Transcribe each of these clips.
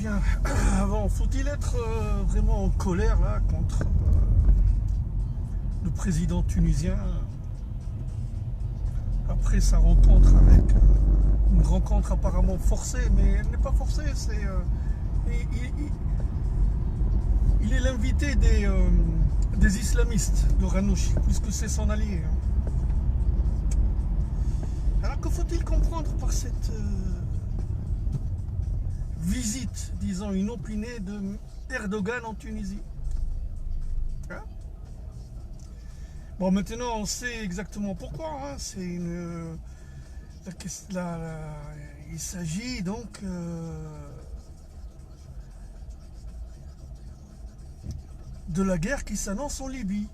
Tiens, bon, faut-il être vraiment en colère là contre le président tunisien après sa rencontre avec une rencontre apparemment forcée, mais elle n'est pas forcée, c'est il est l'invité des islamistes de Ranouchi, puisque c'est son allié. Alors que faut-il comprendre par cette visite, disons, inopinée de Erdogan en Tunisie? Hein? Bon, maintenant on sait exactement pourquoi. Hein. C'est une. Il s'agit donc de la guerre qui s'annonce en Libye.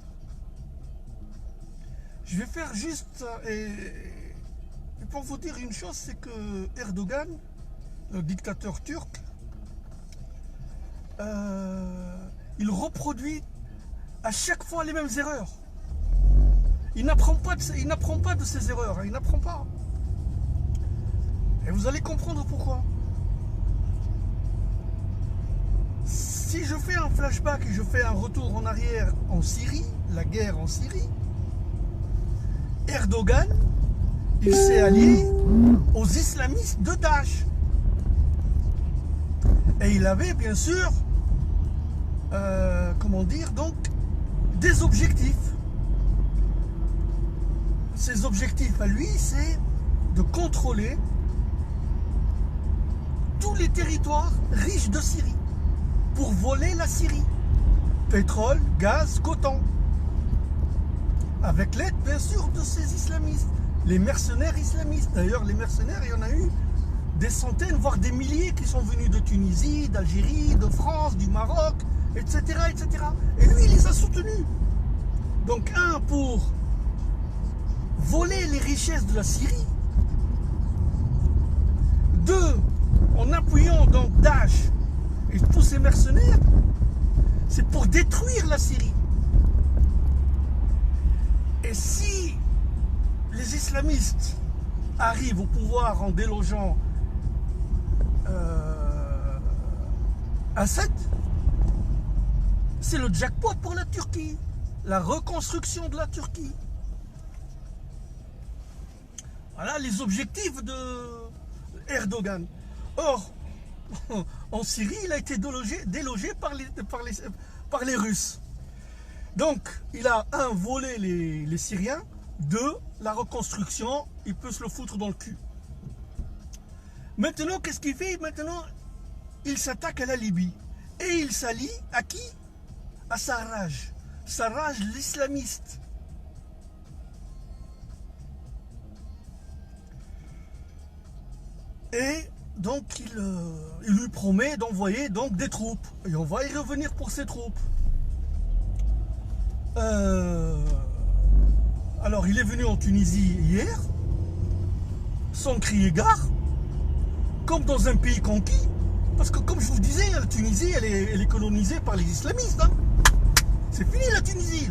Je vais faire juste. Et pour vous dire une chose, c'est que Erdogan, le dictateur turc, il reproduit à chaque fois les mêmes erreurs. Il n'apprend pas de ses erreurs, hein, il n'apprend pas. Et vous allez comprendre pourquoi. Si je fais un flashback et je fais un retour en arrière en Syrie, la guerre en Syrie, Erdogan, il s'est allié aux islamistes de Daesh. Et il avait bien sûr, comment dire, donc, des objectifs. Ses objectifs à lui, c'est de contrôler tous les territoires riches de Syrie pour voler la Syrie. Pétrole, gaz, coton. Avec l'aide, bien sûr, de ces islamistes. Les mercenaires islamistes. D'ailleurs, les mercenaires, il y en a eu des centaines, voire des milliers qui sont venus de Tunisie, d'Algérie, de France, du Maroc, etc., etc. Et lui, il les a soutenus. Donc, un, pour voler les richesses de la Syrie. Deux, en appuyant donc Daesh et tous ces mercenaires, c'est pour détruire la Syrie. Et si les islamistes arrivent au pouvoir en délogeant Assad, c'est le jackpot pour la Turquie, la reconstruction de la Turquie. Voilà les objectifs de Erdogan. Or, en Syrie, il a été délogé par les Russes. Donc, il a, un, volé les Syriens, deux, la reconstruction, il peut se le foutre dans le cul. Maintenant, qu'est-ce qu'il fait? Maintenant, il s'attaque à la Libye. Et il s'allie à qui? À Sarraj. Sarraj, l'islamiste. Et donc, il lui promet d'envoyer donc des troupes. Et on va y revenir pour ces troupes. Alors, il est venu en Tunisie hier, sans crier gare, comme dans un pays conquis. Parce que, comme je vous disais, la Tunisie, elle est colonisée par les islamistes. Hein. C'est fini la Tunisie.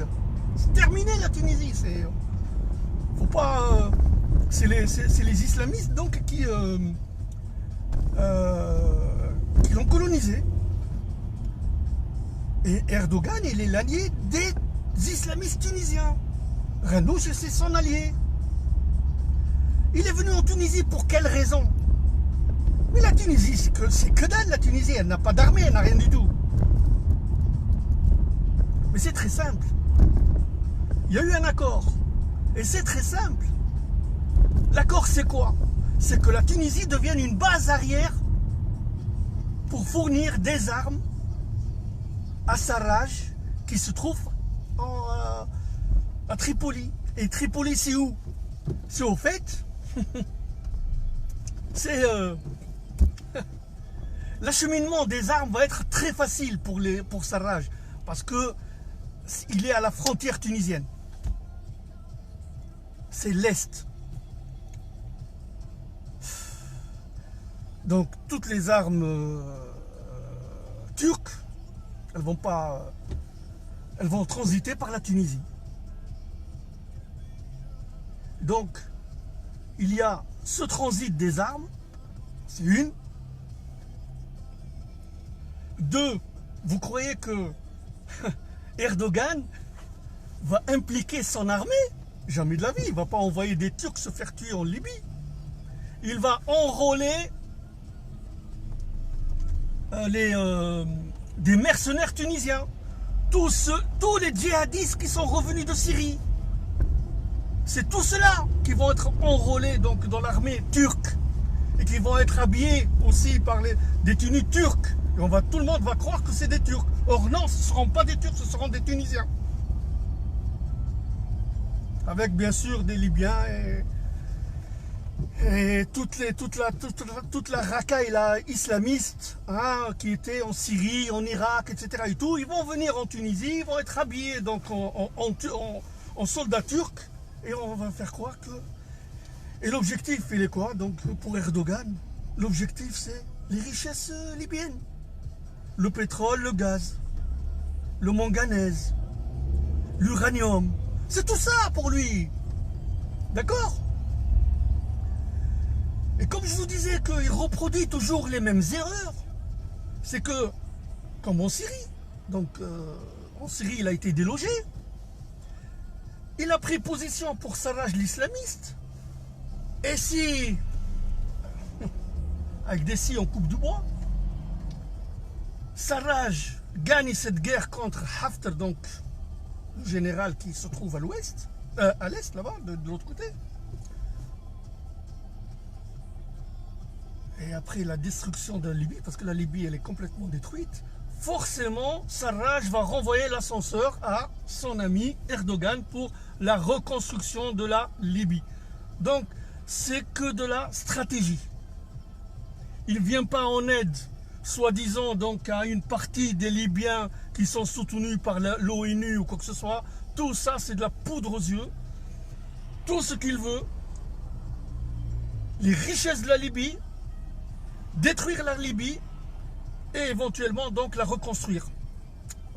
C'est terminé la Tunisie. Faut pas. C'est les islamistes donc qui l'ont colonisé. Et Erdogan, il est l'allié des islamistes tunisiens. Ranouchi, c'est son allié. Il est venu en Tunisie pour quelle raison? Mais la Tunisie, c'est que dalle, la Tunisie. Elle n'a pas d'armée, elle n'a rien du tout. Mais c'est très simple. Il y a eu un accord. Et c'est très simple. L'accord, c'est quoi? C'est que la Tunisie devienne une base arrière pour fournir des armes à Sarraj, qui se trouve à Tripoli. Et Tripoli, c'est où? C'est au fait, c'est l'acheminement des armes va être très facile pour Sarraj, parce que il est à la frontière tunisienne. C'est l'Est. Donc toutes les armes turques, elles vont transiter par la Tunisie. Donc, il y a ce transit des armes, c'est une. Deux, vous croyez que Erdogan va impliquer son armée? Jamais de la vie. Il ne va pas envoyer des Turcs se faire tuer en Libye. Il va enrôler des mercenaires tunisiens. Tous les djihadistes qui sont revenus de Syrie. C'est tous ceux-là qui vont être enrôlés donc, dans l'armée turque. Et qui vont être habillés aussi par des tenues turques. Et tout le monde va croire que c'est des Turcs. Or non, ce ne seront pas des Turcs, ce seront des Tunisiens. Avec bien sûr des Libyens et toute la racaille là, islamiste qui était en Syrie, en Irak, etc. Et tout, ils vont venir en Tunisie, ils vont être habillés donc, en soldats turcs et on va faire croire que... Et l'objectif, il est quoi? Donc pour Erdogan, l'objectif c'est les richesses libyennes. Le pétrole, le gaz, le manganèse, l'uranium. C'est tout ça pour lui. D'accord? Et comme je vous disais qu'il reproduit toujours les mêmes erreurs, c'est que, comme en Syrie, donc en Syrie il a été délogé, il a pris position pour Sarraj l'islamiste, et si, avec des scies en coupe du bois, Sarraj gagne cette guerre contre Haftar, donc le général qui se trouve à l'ouest, à l'est là-bas, de l'autre côté. Et après la destruction de la Libye, parce que la Libye elle est complètement détruite, forcément Sarraj va renvoyer l'ascenseur à son ami Erdogan pour la reconstruction de la Libye. Donc c'est que de la stratégie. Il ne vient pas en aide, soi-disant donc à une partie des Libyens qui sont soutenus par l'ONU ou quoi que ce soit. Tout ça c'est de la poudre aux yeux. Tout ce qu'il veut, les richesses de la Libye, détruire la Libye et éventuellement donc la reconstruire.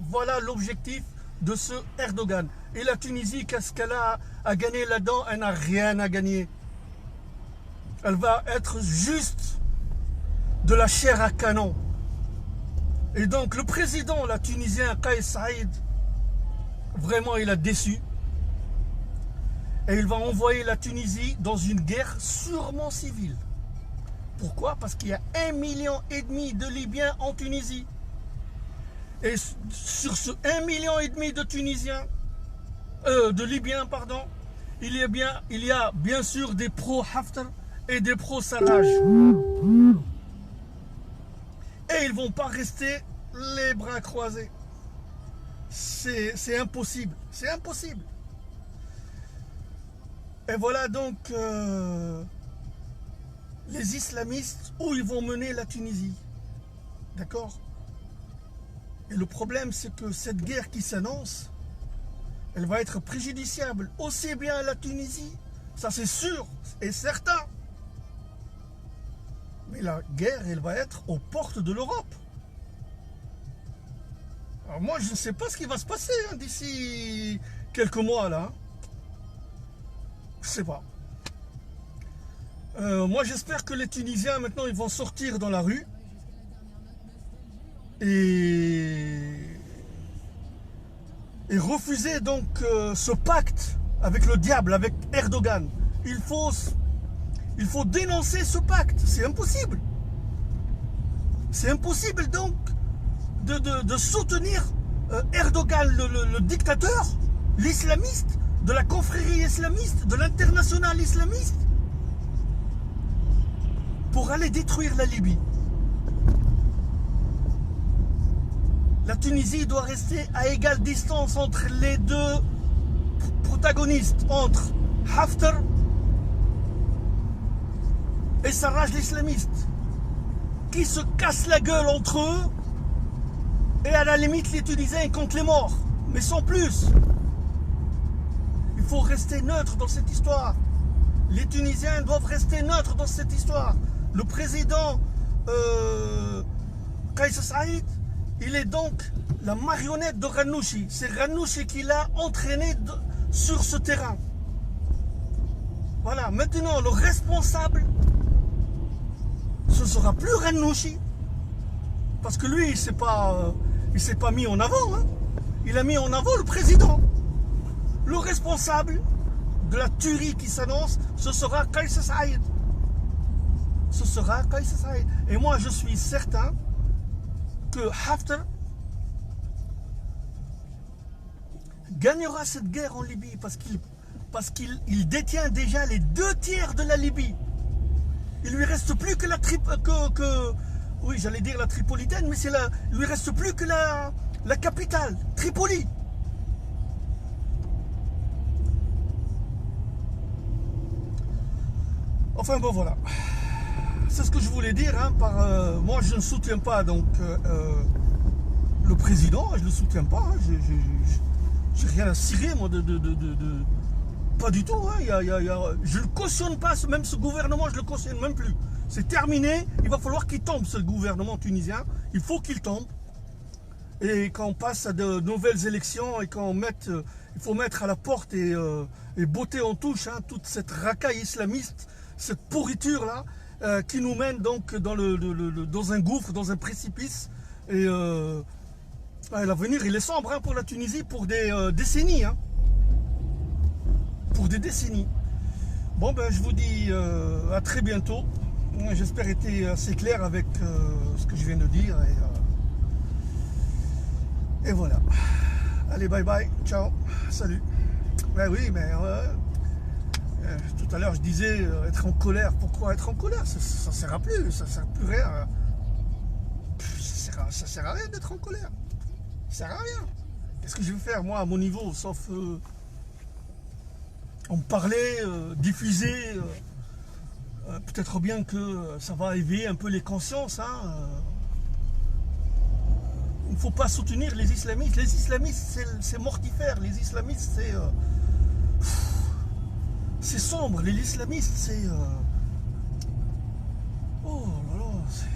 Voilà l'objectif de ce Erdogan. Et la Tunisie, qu'est-ce qu'elle a à gagner là-dedans? Elle n'a rien à gagner. Elle va être juste de la chair à canon. Et donc le président, la Tunisien, Kais Saïd, vraiment il a déçu. Et il va envoyer la Tunisie dans une guerre sûrement civile. Pourquoi? Parce qu'il y a 1,5 million de Libyens en Tunisie. Et sur ce 1,5 million de Tunisiens, de Libyens, pardon, il y a bien sûr des pro-Haftar et des pro-Sarraj. Et ils ne vont pas rester les bras croisés. C'est impossible. C'est impossible. Et voilà donc... les islamistes, où ils vont mener la Tunisie. D'accord? Et le problème, c'est que cette guerre qui s'annonce, elle va être préjudiciable aussi bien à la Tunisie, ça c'est sûr et certain. Mais la guerre, elle va être aux portes de l'Europe. Alors moi, je ne sais pas ce qui va se passer d'ici quelques mois là. Je ne sais pas. Moi j'espère que les Tunisiens maintenant ils vont sortir dans la rue et refuser donc ce pacte avec le diable, avec Erdogan. Il faut dénoncer ce pacte, c'est impossible. C'est impossible donc de soutenir Erdogan, le dictateur, l'islamiste, de la confrérie islamiste, de l'international islamiste, pour aller détruire la Libye. La Tunisie doit rester à égale distance entre les deux protagonistes, entre Haftar et Sarraj l'islamiste, qui se cassent la gueule entre eux, et à la limite les Tunisiens comptent les morts, mais sans plus. Il faut rester neutre dans cette histoire. Les Tunisiens doivent rester neutres dans cette histoire. Le président Kais Saïd, il est donc la marionnette de Ranouchi. C'est Ranouchi qui l'a entraîné sur ce terrain. Voilà, maintenant le responsable, ce ne sera plus Ranouchi. Parce que lui, il s'est pas mis en avant. Hein. Il a mis en avant le président. Le responsable de la tuerie qui s'annonce, ce sera Kais Saied. Ce sera Kais Saied. Et moi, je suis certain que Haftar gagnera cette guerre en Libye parce qu'il détient déjà les 2/3 de la Libye. Il lui reste plus que la oui, j'allais dire la Tripolitaine, mais il lui reste plus que la capitale, Tripoli. Enfin bon, voilà. C'est ce que je voulais dire. Hein, moi, je ne soutiens pas donc le président. Je ne le soutiens pas. Hein, j'ai rien à cirer, moi, pas du tout. Hein, je ne cautionne pas, même ce gouvernement, je ne le cautionne même plus. C'est terminé. Il va falloir qu'il tombe, ce gouvernement tunisien. Il faut qu'il tombe. Et quand on passe à de nouvelles élections et il faut mettre à la porte et botter en touche hein, toute cette racaille islamiste, cette pourriture-là, qui nous mène donc dans un gouffre, dans un précipice. Et l'avenir, il est sombre hein, pour la Tunisie pour des décennies. Hein. Pour des décennies. Bon, ben, je vous dis à très bientôt. J'espère être assez clair avec ce que je viens de dire. Et voilà. Allez, bye bye. Ciao. Salut. Ben oui, mais tout à l'heure, je disais être en colère. Pourquoi être en colère? Ça ne sert à plus. Ça ne sert plus rien. Ça sert à rien d'être en colère. Ça sert à rien. Qu'est-ce que je vais faire, moi, à mon niveau, sauf en parler, diffuser. Peut-être bien que ça va éveiller un peu les consciences. Hein. Il ne faut pas soutenir les islamistes. Les islamistes, c'est mortifère. Les islamistes, c'est sombre. Les islamistes, c'est... oh là là, c'est...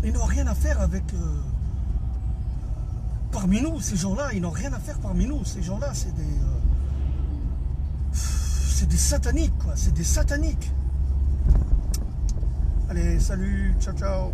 Ils n'ont rien à faire avec... parmi nous, ces gens-là, ils n'ont rien à faire parmi nous. Ces gens-là, c'est des sataniques, quoi. C'est des sataniques. Allez, salut, ciao, ciao.